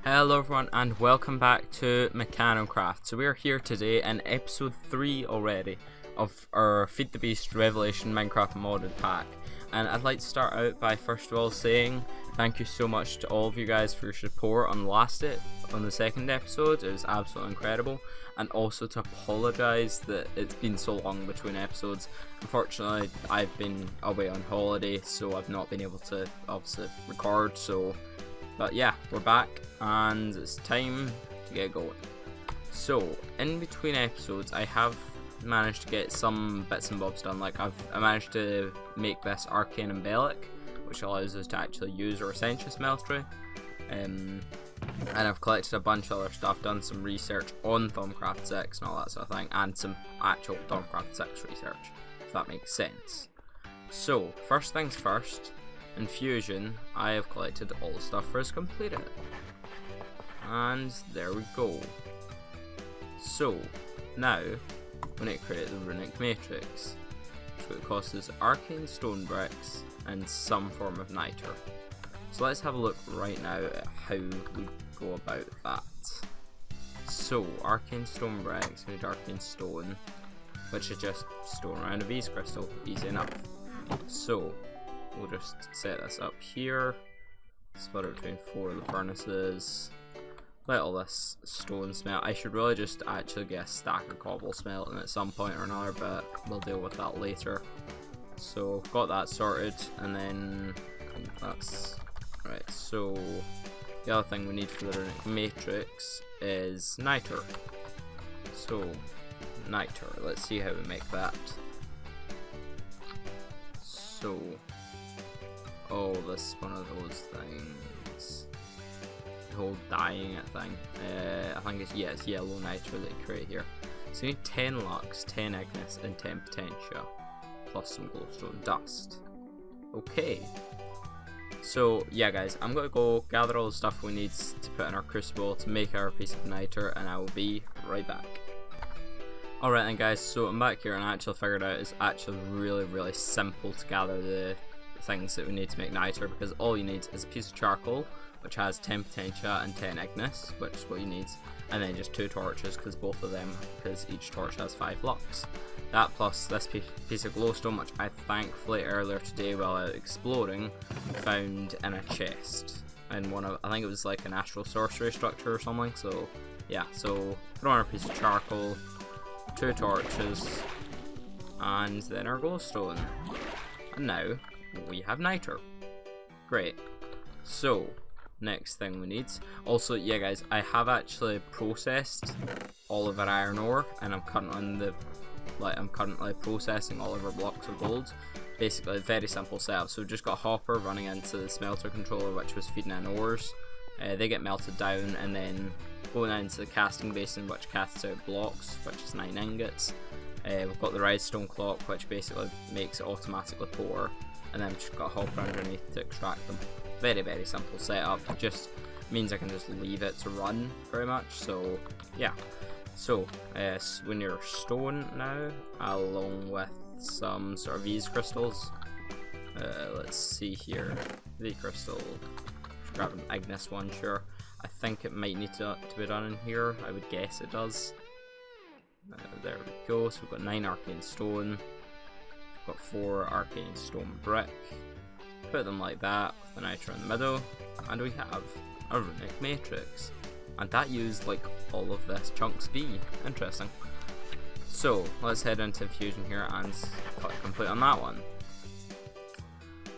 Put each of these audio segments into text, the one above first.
Hello everyone and welcome back to MekanoCraft. So we are here today in episode 3 already of our Feed the Beast Revelation Minecraft modded pack. And I'd like to start out by first of all saying thank you so much to all of you guys for your support on the second episode. It was absolutely incredible. And also to apologise that it's been so long between episodes. Unfortunately, I've been away on holiday, so I've not been able to obviously record, but yeah, we're back and it's time to get going. So, in between episodes, I have managed to get some bits and bobs done. Like, I managed to make this arcane embellic, which allows us to actually use our essential smeltery. And I've collected a bunch of other stuff, done some research on Thaumcraft 6 and all that sort of thing, and some actual Thaumcraft 6 research, if that makes sense. So, first things first. Infusion, I have collected all the stuff for us completed. And there we go. So, now we need to create the runic matrix, which would cost us arcane stone bricks and some form of niter. So let's have a look right now at how we go about that. So, arcane stone bricks, we need arcane stone, which is just stone around a beast crystal, easy enough. So, we'll just set this up here, split it between 4 of the furnaces, let all this stone smelt. I should really just actually get a stack of cobble smelting at some point or another, but we'll deal with that later. So, got that sorted, and then that's right. So, the other thing we need for the runic matrix is niter. So, niter, let's see how we make that. So, oh, this is one of those things. The whole dyeing it thing. I think it's yellow niter that you create here. So you need 10 lux, 10 ignis, and 10 potentia, plus some glowstone dust. Okay. So yeah, guys, I'm gonna go gather all the stuff we need to put in our crucible to make our piece of niter, and I will be right back. Alright then, guys. So I'm back here, and I actually figured out it's actually really simple to gather the things that we need to make niter, because all you need is a piece of charcoal, which has 10 potentia and 10 ignis, which is what you need, and then just 2 torches, because each torch has 5 lux. That plus this piece of glowstone, which I thankfully earlier today while out exploring found in a chest in one of, I think it was like an astral sorcery structure or something. So yeah, so throw on a piece of charcoal, 2 torches, and then our glowstone, and now we have niter. Great. So, next thing we need. Also, yeah, guys, I have actually processed all of our iron ore, and I'm currently processing all of our blocks of gold. Basically, a very simple setup. So, we've just got a hopper running into the smelter controller, which was feeding in ores. They get melted down, and then going into the casting basin, which casts out blocks, which is 9 ingots. We've got the redstone clock, which basically makes it automatically pour. And then we've just got a hopper underneath to extract them. Very simple setup. It just means I can just leave it to run pretty much. So yeah. So when you're stone now, along with some sort of these crystals. Let's see here. V crystal. Just grab an ignis one, sure. I think it might need to be done in here. I would guess it does. There we go. So we've got 9 arcane stone. Got 4 arcane stone brick. Put them like that with the niter in the middle, and we have a runic matrix. And that used like all of this chunks B. Interesting. So let's head into infusion here and complete on that one.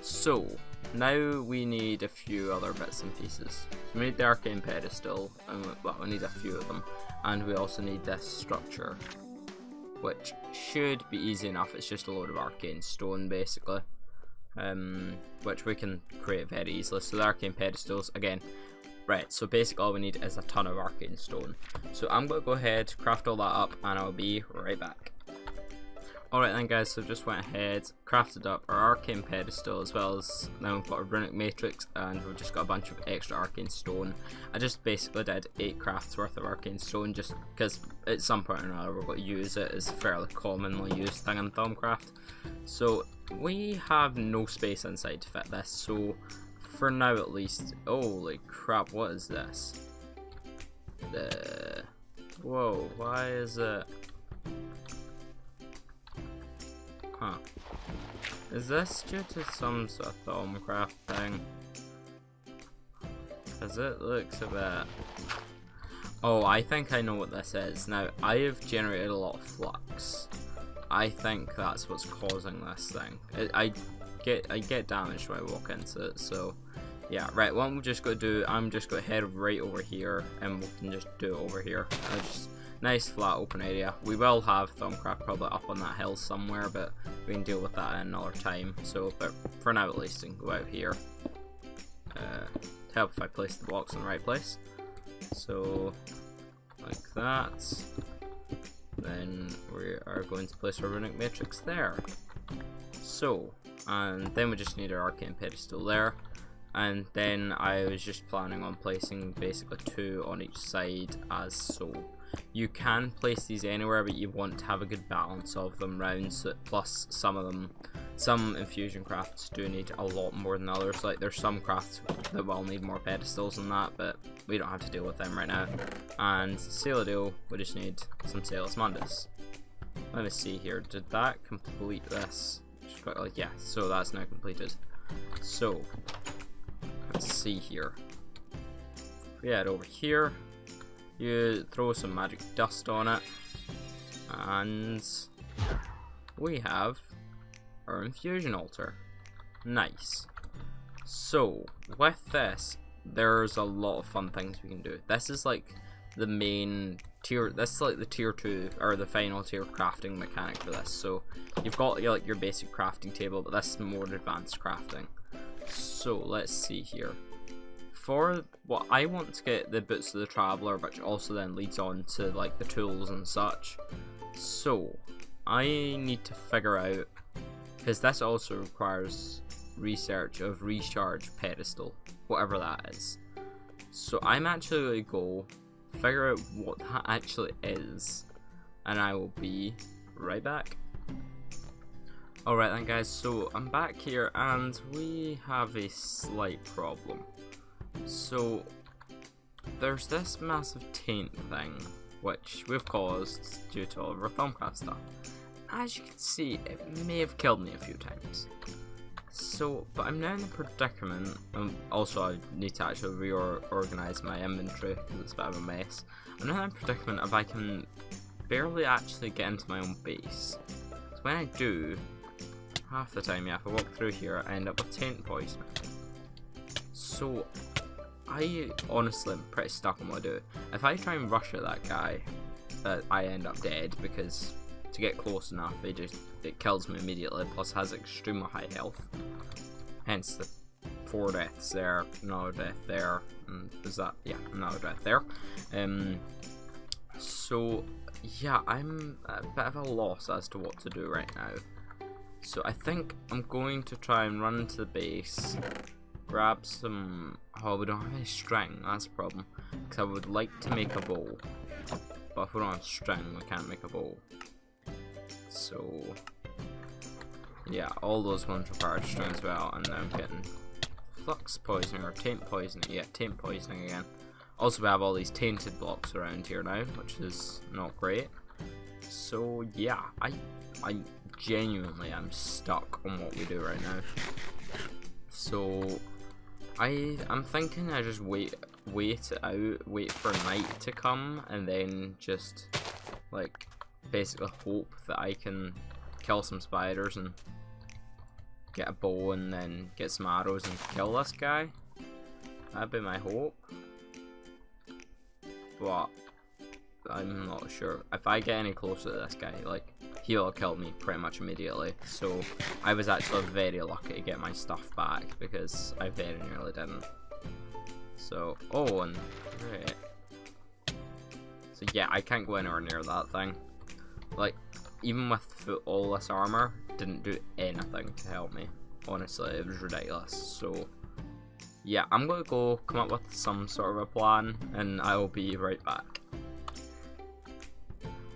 So now we need a few other bits and pieces. So we need the arcane pedestal, and we need a few of them, and we also need this structure, which should be easy enough. It's just a load of arcane stone basically, which we can create very easily. So the arcane pedestals again, right, so basically all we need is a ton of arcane stone. So I'm going to go ahead, craft all that up, and I'll be right back. Alright then, guys, so just went ahead, crafted up our arcane pedestal, as well as now we've got a runic matrix, and we've just got a bunch of extra arcane stone. I just basically did 8 crafts worth of arcane stone, just because at some point or another we're going to use it. It's a fairly commonly used thing in Thaumcraft. So we have no space inside to fit this, so for now at least. Holy crap, what is this? Whoa, why is it? Huh. Is this due to some sort of Thaumcraft thing? Because it looks a bit... Oh, I think I know what this is. Now, I have generated a lot of flux. I think that's what's causing this thing. I get damaged when I walk into it, so... Yeah, right, what I'm just going to do, I'm just going to head right over here, and we can just do it over here. Just nice flat open area. We will have Thaumcraft probably up on that hill somewhere, but we can deal with that another time. So, but for now at least, we can go out here. To help if I place the blocks in the right place. So, like that. Then we are going to place our runic matrix there. So, and then we just need our arcane pedestal there. And then I was just planning on placing basically 2 on each side as so. You can place these anywhere, but you want to have a good balance of them round, so plus some of them, some infusion crafts do need a lot more than others. Like there's some crafts that will need more pedestals than that, but we don't have to deal with them right now. And seal a deal, we just need some Salus Mundus. Let me see here, did that complete this? Just quickly, yeah, so that's now completed. So, let's see here. We head over here. You throw some magic dust on it, and we have our infusion altar. Nice. So with this, there's a lot of fun things we can do. This is like the main tier. This is like the tier 2 or the final tier crafting mechanic for this. So you've got like your basic crafting table, but this is more advanced crafting. So let's see here. For what I want to get the boots of the traveler, which also then leads on to like the tools and such. So I need to figure out, because this also requires research of recharge pedestal, whatever that is. So I'm actually going to go figure out what that actually is, and I will be right back. Alright then guys, so I'm back here and we have a slight problem. So there's this massive taint thing which we've caused due to all of our Thaumcraft stuff. As you can see, it may have killed me a few times. So, but I'm now in a predicament, also I need to actually reorganize my inventory because it's a bit of a mess. I'm now in a predicament if I can barely actually get into my own base. So when I do, half the time, yeah, if I walk through here, I end up with taint poisoning. So, I honestly am pretty stuck on what I do. If I try and rush at that guy, I end up dead because to get close enough, it kills me immediately. Plus, has extremely high health. Hence the 4 deaths there, another death there, and is that? Yeah, another death there. So yeah, I'm a bit of a loss as to what to do right now. So I think I'm going to try and run into the base. Grab some... Oh, we don't have any string, that's a problem. Because I would like to make a bow. But if we don't have string, we can't make a bow. So... yeah, all those ones require string as well. And now I'm getting flux poisoning or taint poisoning. Yeah, taint poisoning again. Also, we have all these tainted blocks around here now, which is not great. So yeah, I genuinely am stuck on what we do right now. So I'm thinking I just wait it out, wait for night to come, and then just like basically hope that I can kill some spiders and get a bow and then get some arrows and kill this guy. That'd be my hope. But I'm not sure. If I get any closer to this guy, like, he'll kill me pretty much immediately. So I was actually very lucky to get my stuff back because I very nearly didn't. So, oh, and right. So yeah, I can't go anywhere near that thing. Like, even with all this armor, didn't do anything to help me. Honestly, it was ridiculous. So yeah, I'm gonna go come up with some sort of a plan, and I will be right back.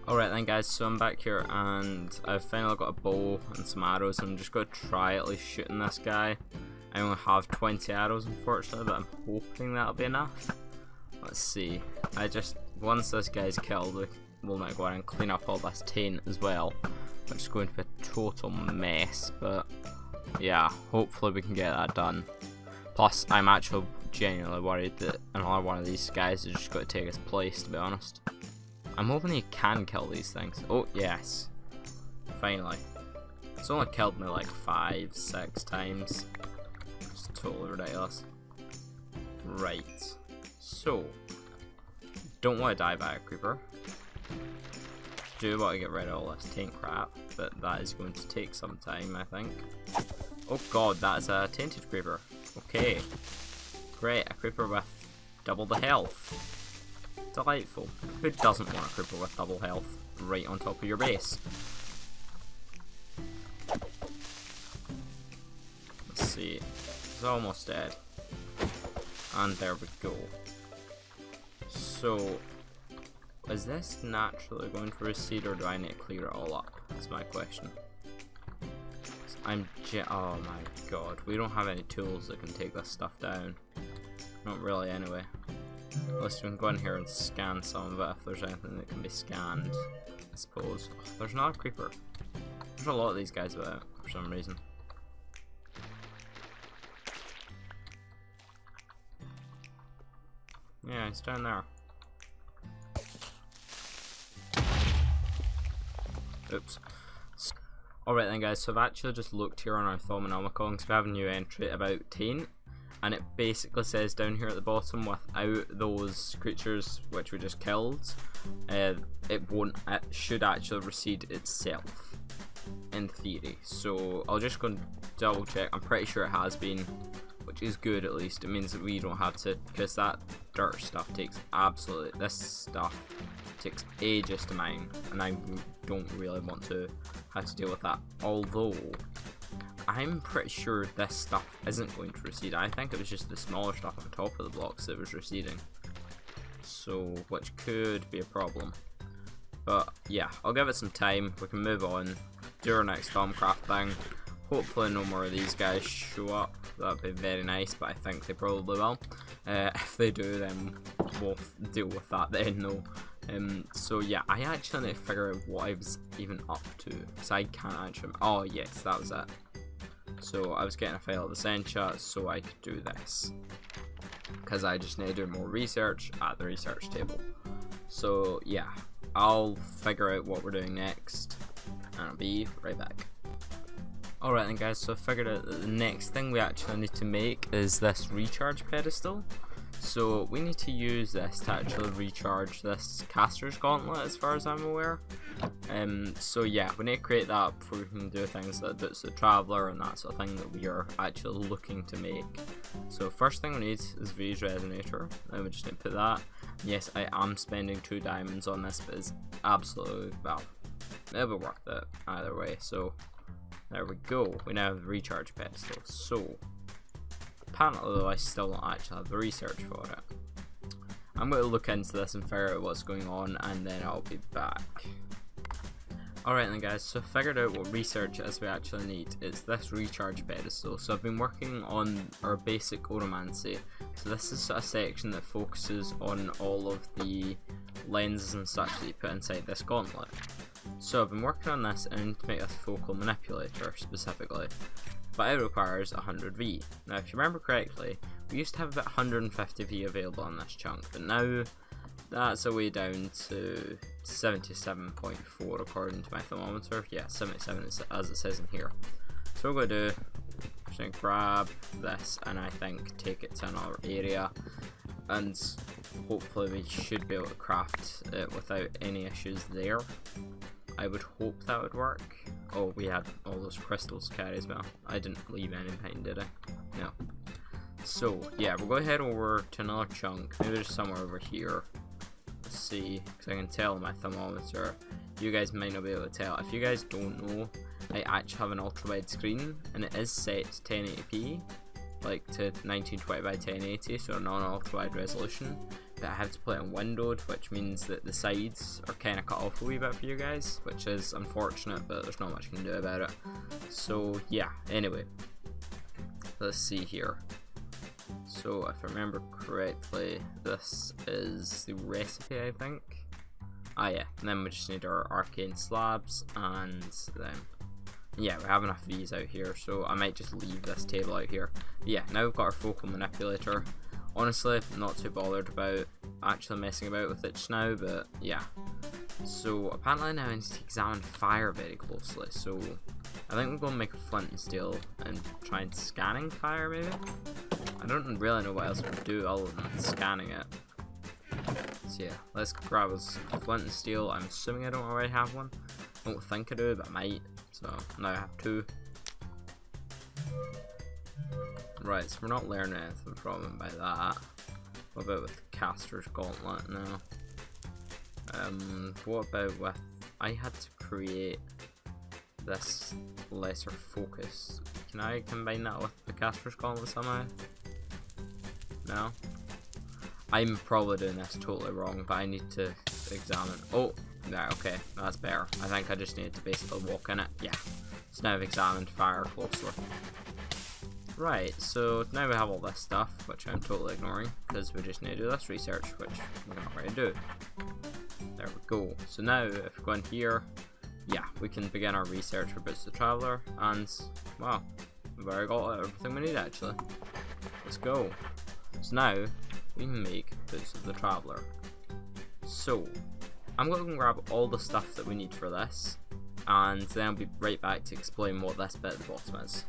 Alright then guys, so I'm back here and I've finally got a bow and some arrows. I'm just going to try at least shooting this guy. I only have 20 arrows unfortunately, but I'm hoping that'll be enough. Let's see. Once this guy's killed, we'll now go in and clean up all this taint as well, which is going to be a total mess, but yeah, hopefully we can get that done. Plus, I'm actually genuinely worried that another one of these guys is just going to take his place, to be honest. I'm hoping he can kill these things. Oh, yes. Finally. It's only killed me like 5-6 times. It's totally ridiculous. Right. So, don't want to die by a creeper. Do want to get rid of all this taint crap, but that is going to take some time, I think. Oh god, that is a tainted creeper. Okay. Great, a creeper with double the health. Delightful. Who doesn't want a creeper with double health right on top of your base? Let's see. He's almost dead. And there we go. So, is this naturally going to recede, or do I need to clear it all up? That's my question. Oh my god, we don't have any tools that can take this stuff down. Not really, anyway. Unless we can go in here and scan some of it if there's anything that can be scanned, I suppose. Oh, there's not a creeper. There's a lot of these guys about for some reason. Yeah, he's down there. Oops. Alright then guys, so I've actually just looked here on our Thaumcraft because we have a new entry about Taint, and it basically says down here at the bottom, without those creatures which we just killed, it should actually recede itself, in theory. So I'll just go and double check. I'm pretty sure it has been, which is good at least. It means that we don't have to, because that dirt stuff takes this stuff takes ages to mine, and I don't really want to have to deal with that. Although, I'm pretty sure this stuff isn't going to recede. I think it was just the smaller stuff on top of the blocks that was receding. So, which could be a problem. But yeah, I'll give it some time. We can move on, do our next Thaumcraft thing. Hopefully no more of these guys show up. That'd be very nice, but I think they probably will. If they do, then we'll deal with that then, though. So yeah, I actually need to figure out what I was even up to, because I can't actually. Oh yes, that was it. So I was getting a file of the Sencha so I could do this, because I just need to do more research at the research table. So yeah, I'll figure out what we're doing next, and I'll be right back. Alright then guys, so I figured out that the next thing we actually need to make is this recharge pedestal. So we need to use this to actually recharge this caster's gauntlet, as far as I'm aware. So yeah, we need to create that before we can do things like Boots of the Traveller and that sort of thing that we are actually looking to make. So first thing we need is V's Resonator, and we just need to put that. Yes, I am spending 2 diamonds on this, but it's absolutely, well, it'll be worth it either way. So there we go, we now have the recharge pedestal. So apparently though, I still don't actually have the research for it. I'm going to look into this and figure out what's going on, and then I'll be back. Alright then guys, so I figured out what research it is we actually need. It's this recharge pedestal. So I've been working on our basic oromancy. So this is a section that focuses on all of the lenses and such that you put inside this gauntlet. So I've been working on this, and I need to make this focal manipulator specifically. But it requires 100V. Now if you remember correctly, we used to have about 150V available on this chunk, but now that's a way down to 77.4 according to my thermometer. Yeah, 77 as it says in here. So what we're going to do, I'm just going to grab this and I think take it to another area, and hopefully we should be able to craft it without any issues there. I would hope that would work. Oh, we had all those crystals to carry as well. I didn't leave any behind, did I? No. So, yeah, we'll go head over to another chunk. Maybe there's somewhere over here. Let's see, because I can tell my thermometer. You guys might not be able to tell. If you guys don't know, I actually have an ultra-wide screen, and it is set to 1080p, like to 1920 by 1080, so non-ultra-wide resolution. But I have to play it on windowed, which means that the sides are kind of cut off a wee bit for you guys, which is unfortunate, but there's not much you can do about it. So yeah, anyway, let's see here. So if I remember correctly, this is the recipe, I think. Ah yeah, and then we just need our arcane slabs, and then yeah, we have enough of these out here, so I might just leave this table out here. But yeah, now we've got our focal manipulator. Honestly, I'm not too bothered about actually messing about with it just now, but yeah. So apparently now I need to examine fire very closely, so I think we're going to make a flint and steel and try and scanning fire maybe? I don't really know what else we could do other than scanning it. So yeah, let's grab us flint and steel. I'm assuming I don't already have one. I don't think I do, but I might. So now I have 2. Right, so we're not learning anything from him by that. What about with the caster's gauntlet now? What about with... I had to create this lesser focus. Can I combine that with the caster's gauntlet somehow? No? I'm probably doing this totally wrong, but I need to examine... Oh! Yeah, okay, that's better. I think I just need to basically walk in it. Yeah. So now I've examined fire closely. Right, so now we have all this stuff, which I'm totally ignoring, because we just need to do this research, which we're not ready to do. There we go. So now, if we go in here, yeah, we can begin our research for Boots of the Traveller, and, well, we've already got everything we need actually. Let's go. So now, we can make Boots of the Traveller. So, I'm going to go and grab all the stuff that we need for this, and then I'll be right back to explain what this bit at the bottom is.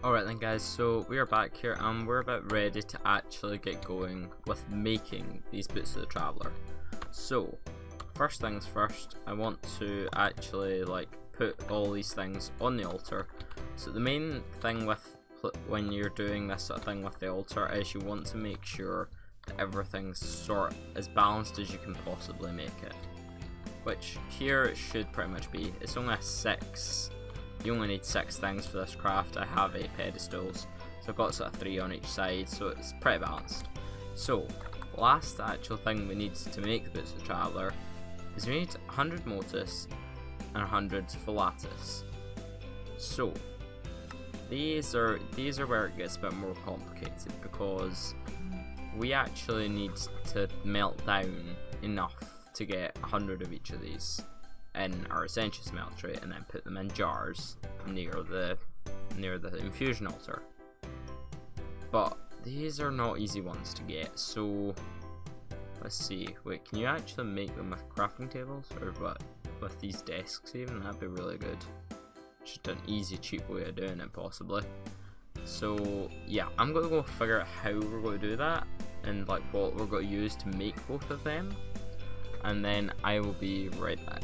Alright then guys, so we are back here and we're about ready to actually get going with making these Boots of the Traveller. So, first things first, I want to actually put all these things on the altar. So the main thing with when you're doing this sort of thing with the altar is you want to make sure that everything's sort as balanced as you can possibly make it. Which here it should pretty much be. It's only a 6. You only need 6 things for this craft. I have 8 pedestals, so I've got sort of 3 on each side, so it's pretty balanced. So, last actual thing we need to make the Boots of the Traveller is we need 100 Motus and 100 Philatus. So, these are where it gets a bit more complicated, because we actually need to melt down enough to get 100 of each of these in our essential smeltery and then put them in jars near the infusion altar. But these are not easy ones to get, so let's see. Wait, can you actually make them with crafting tables, or what, with these desks even? That'd be really good. Just an easy, cheap way of doing it possibly. So yeah, I'm gonna go figure out how we're going to do that and what we're going to use to make both of them, and then I will be right back.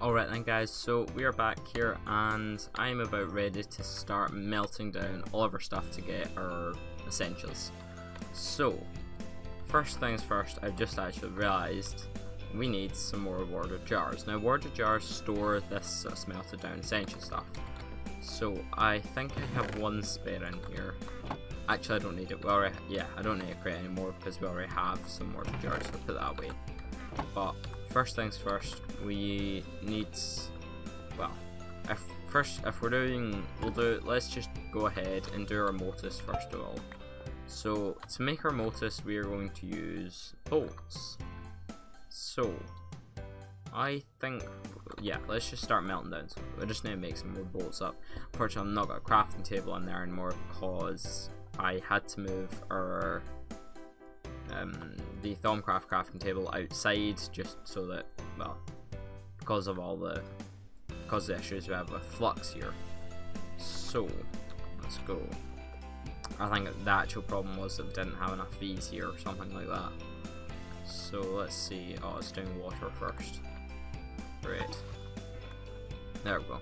Alright then guys, so we are back here and I'm about ready to start melting down all of our stuff to get our essentials. So, first things first, I've just actually realised we need some more water jars. Now water jars store this smelted down essential stuff. So I think I have one spare in here. Actually I don't need it, I don't need to create any more because we already have some water jars, so put that away. But first things first, we need, well, let's just go ahead and do our motus first of all. So to make our motus we are going to use bolts. So I think, yeah, let's just start melting down. So I just need to make some more bolts up. Unfortunately I'm not got a crafting table in there anymore because I had to move our the Thaumcraft crafting table outside just so that, well, because of the issues we have with Flux here. So let's go. I think the actual problem was that we didn't have enough V's here or something like that. So let's see. Oh, it's doing water first. Great. There we go.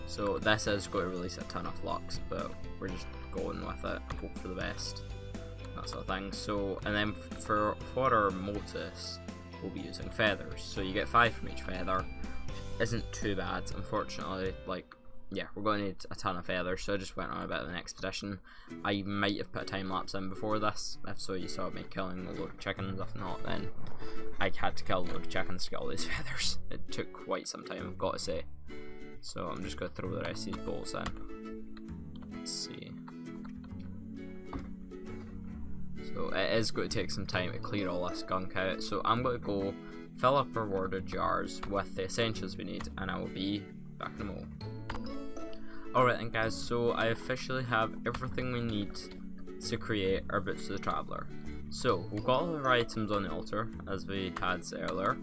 So this is going to release a ton of Flux, but we're just going with it. Hope for the best. That sort of thing. So, and then for our motus, we'll be using feathers. So you get 5 from each feather. Isn't too bad, unfortunately. Like, yeah, we're going to need a ton of feathers. So I just went on a bit of an expedition. I might have put a time lapse in before this. If so, you saw me killing a load of chickens. If not, then I had to kill a load of chickens to get all these feathers. It took quite some time, I've got to say. So I'm just going to throw the rest of these bolts in. Let's see. So it is going to take some time to clear all this gunk out. So I'm going to go fill up our water jars with the essentials we need, and I will be back in a moment. Alright then guys, so I officially have everything we need to create our Boots of the Traveller. So we've got all our items on the altar as we had earlier.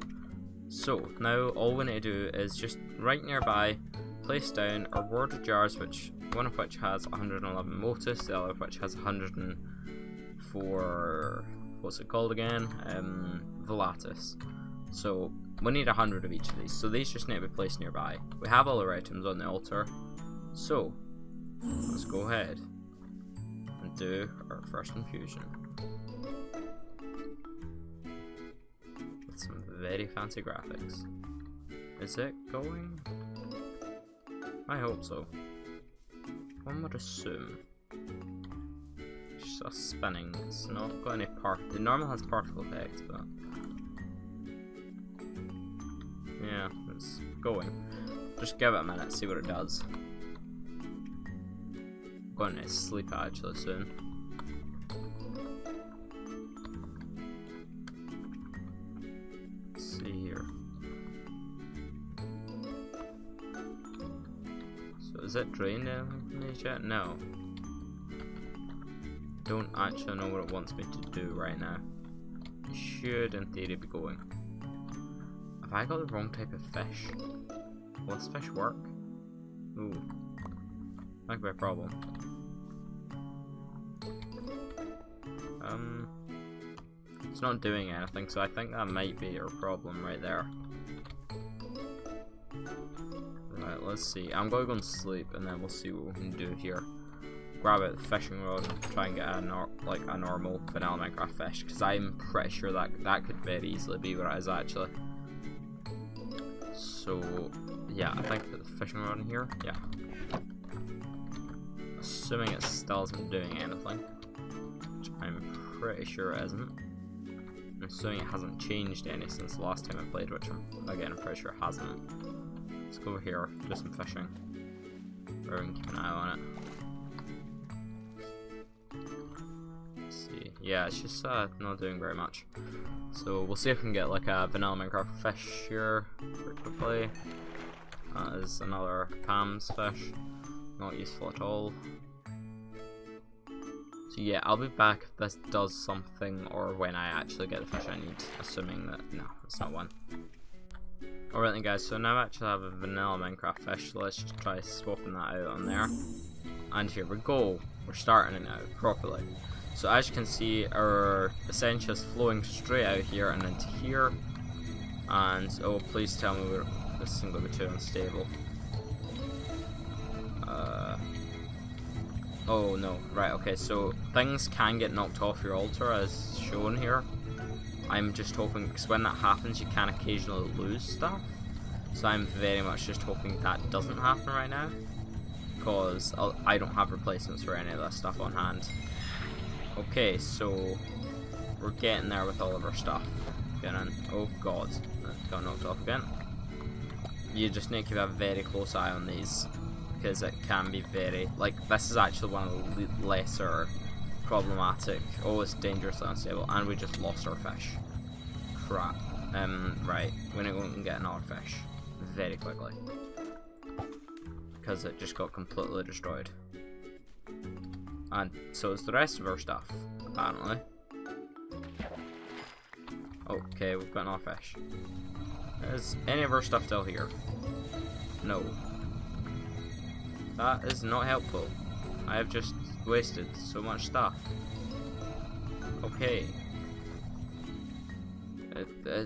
So now all we need to do is just right nearby place down our water jars, which one of which has 111 motus, the other of which has 104, what's it called again? Volatus. So we need 100 of each of these, so these just need to be placed nearby. We have all our items on the altar, so let's go ahead and do our first infusion. With some very fancy graphics. Is it going? I hope so. One would assume. It's just spinning, it's not got any it normally has particle effects, but yeah, it's going. Just give it a minute, see what it does. I'm going to sleep actually soon. Let's see here. So is it drained anything yet? No. Don't actually know what it wants me to do right now. It should in theory be going. Have I got the wrong type of fish? Will this fish work? Ooh. That could be a problem. It's not doing anything, so I think that might be our problem right there. Right, let's see. I'm going to go and sleep and then we'll see what we can do here. Grab out the fishing rod and try and get a normal vanilla Minecraft fish, because I'm pretty sure that could very easily be what it is actually. So yeah, I think put the fishing rod in here. Yeah. Assuming it still isn't doing anything, which I'm pretty sure it isn't. I'm assuming it hasn't changed any since the last time I played, which I'm pretty sure it hasn't. Let's go over here, do some fishing. Or we can keep an eye on it. Yeah, it's just not doing very much. So we'll see if we can get like a vanilla Minecraft fish here very quickly. That is another Pam's fish. Not useful at all. So yeah, I'll be back if this does something or when I actually get the fish I need, assuming that, no, it's not one. Alright then guys, so now I actually have a vanilla Minecraft fish, so let's just try swapping that out on there. And here we go, we're starting it now, properly. So as you can see, our essential is flowing straight out here and into here. And oh, please tell me this isn't going to be too unstable. Oh no, right, okay, so things can get knocked off your altar as shown here. I'm just hoping, because when that happens you can occasionally lose stuff. So I'm very much just hoping that doesn't happen right now. Because I don't have replacements for any of that stuff on hand. Okay, so we're getting there with all of our stuff. Oh god, that got knocked off again. You just need to keep a very close eye on these, because it can be very, like, this is actually one of the lesser problematic. Oh, it's dangerously unstable, and we just lost our fish. Crap. Right, we're gonna go and get another fish very quickly, because it just got completely destroyed. And so is the rest of our stuff, apparently. Okay, we've got another fish. Is any of our stuff still here? No. That is not helpful. I have just wasted so much stuff. Okay.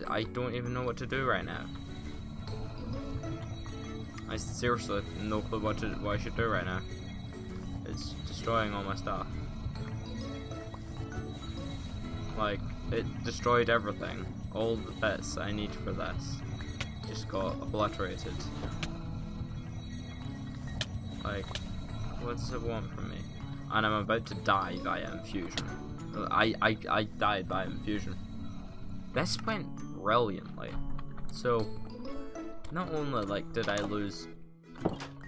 I don't even know what to do right now. I seriously have no clue what I should do right now. It's destroying all my stuff. Like, it destroyed everything. All the bits I need for this just got obliterated. Like, what does it want from me? And I'm about to die via infusion. I died by infusion. This went brilliantly. So, not only like did I lose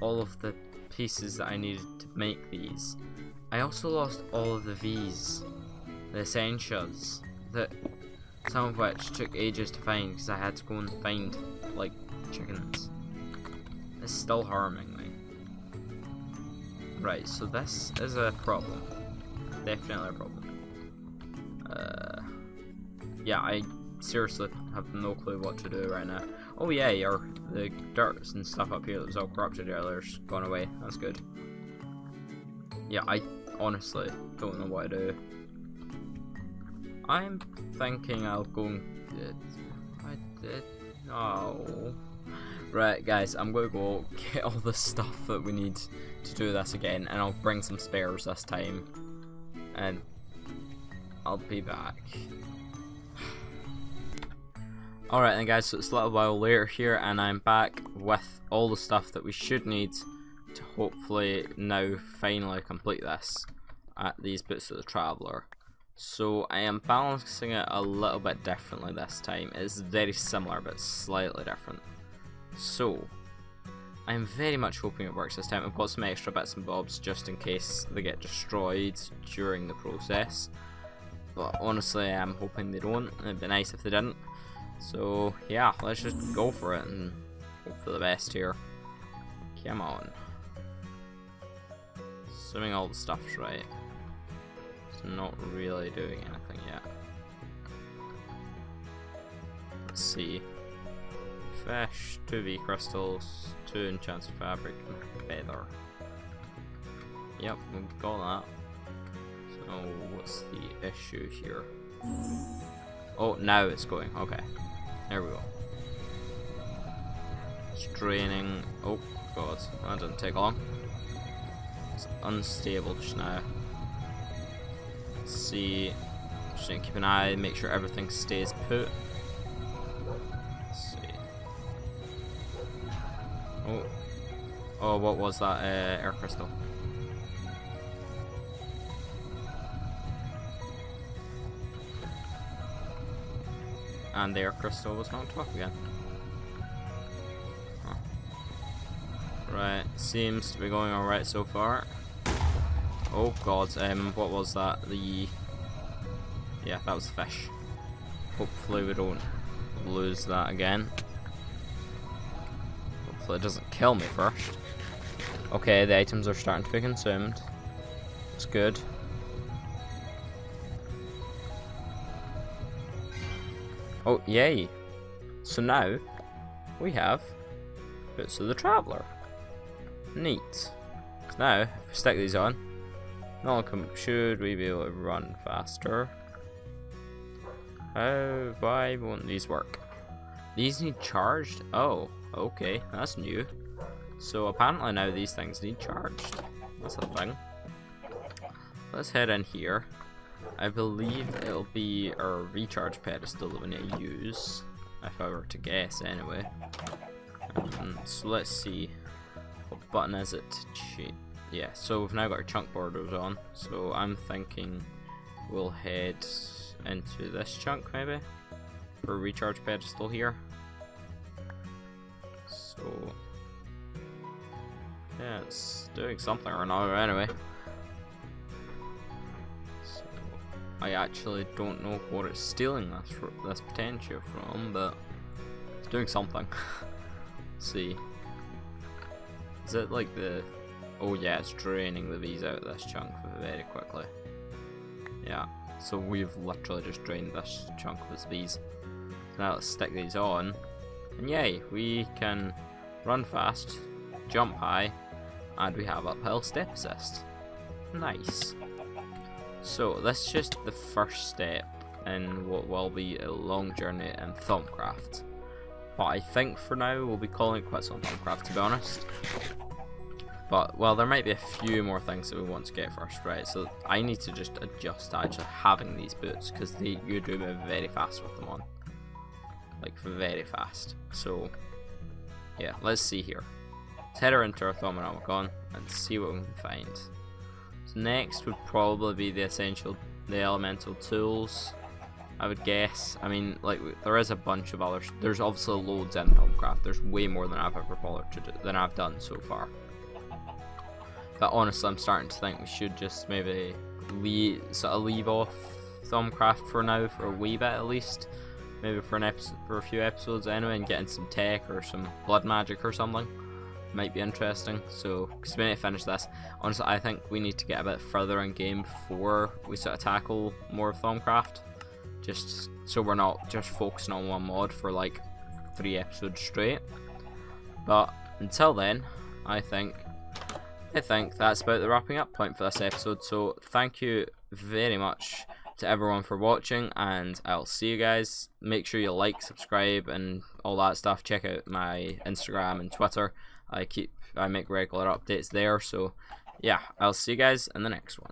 all of the pieces that I needed to make these, I also lost all of the V's, the essentials, that some of which took ages to find because I had to go and find like chickens. It's still harming me. Right, so this is a problem. Definitely a problem. Yeah, I seriously have no clue what to do right now. Oh yeah, the dirt and stuff up here that was all corrupted earlier's gone away. That's good. Yeah, I honestly don't know what to do. I'm thinking I'll go and... No. Right, guys, I'm going to go get all the stuff that we need to do this again, and I'll bring some spares this time, and I'll be back. Alright then guys, so it's a little while later here, and I'm back with all the stuff that we should need to hopefully now finally complete this at these boots of the Traveller. So I am balancing it a little bit differently this time. It's very similar but slightly different. So I'm very much hoping it works this time. I've got some extra bits and bobs just in case they get destroyed during the process. But honestly, I'm hoping they don't. It'd be nice if they didn't. So yeah, let's just go for it and hope for the best here. Come on. Assuming all the stuff's right. It's not really doing anything yet. Let's see. Fish, 2 V crystals, 2 enchanted fabric, and feather. Yep, we've got that. So what's the issue here? Oh, now it's going. Okay. There we go. It's draining. Oh god, that didn't take long. It's unstable just now. Let's see. Just need to keep an eye, make sure everything stays put. Let's see. Oh, what was that? Air crystal. And the air crystal was knocked off again. Huh. Right, seems to be going alright so far. Oh god, what was that? Yeah, that was fish. Hopefully we don't lose that again. Hopefully it doesn't kill me first. Okay, the items are starting to be consumed. It's good. Oh, yay. So now, we have boots of the Traveller. Neat. So now, if we stick these on, should we be able to run faster? Why won't these work? These need charged? Oh, okay, that's new. So apparently now these things need charged. That's a thing. Let's head in here. I believe it'll be our recharge pedestal that we need to use, if I were to guess anyway. So let's see. What button is it to change? Yeah, so we've now got our chunk borders on. So I'm thinking we'll head into this chunk maybe for recharge pedestal here. So yeah, it's doing something or another anyway. So I actually don't know what it's stealing this potential from, but it's doing something. Let's see. Is it like the... Oh yeah, it's draining the V's out of this chunk very quickly. Yeah, so we've literally just drained this chunk of its V's. So now let's stick these on, and yay, we can run fast, jump high, and we have uphill step assist. Nice. So this is just the first step in what will be a long journey in Thaumcraft. But I think for now we'll be calling it quits on Thaumcraft, to be honest. But, well, there might be a few more things that we want to get first, right? So I need to just adjust to actually having these boots, because you do move very fast with them on. Like, very fast. So, yeah, let's see here. Let's head into our Thaumcraft and see what we can find. So next would probably be the elemental tools, I would guess. I mean, like, there is a bunch of others. There's obviously loads in Thaumcraft. There's way more than I've ever bothered to do, than I've done so far. But honestly, I'm starting to think we should just maybe leave off Thaumcraft for now, for a wee bit at least. Maybe for a few episodes anyway, and getting some tech or some blood magic or something. Might be interesting. So, because we need to finish this. Honestly, I think we need to get a bit further in game before we sort of tackle more of Thaumcraft. Just so we're not just focusing on one mod for like 3 episodes straight. But until then, I think that's about the wrapping up point for this episode. So thank you very much to everyone for watching, and I'll see you guys. Make sure you like, subscribe, and all that stuff. Check out my Instagram and Twitter. I make regular updates there. So yeah, I'll see you guys in the next one.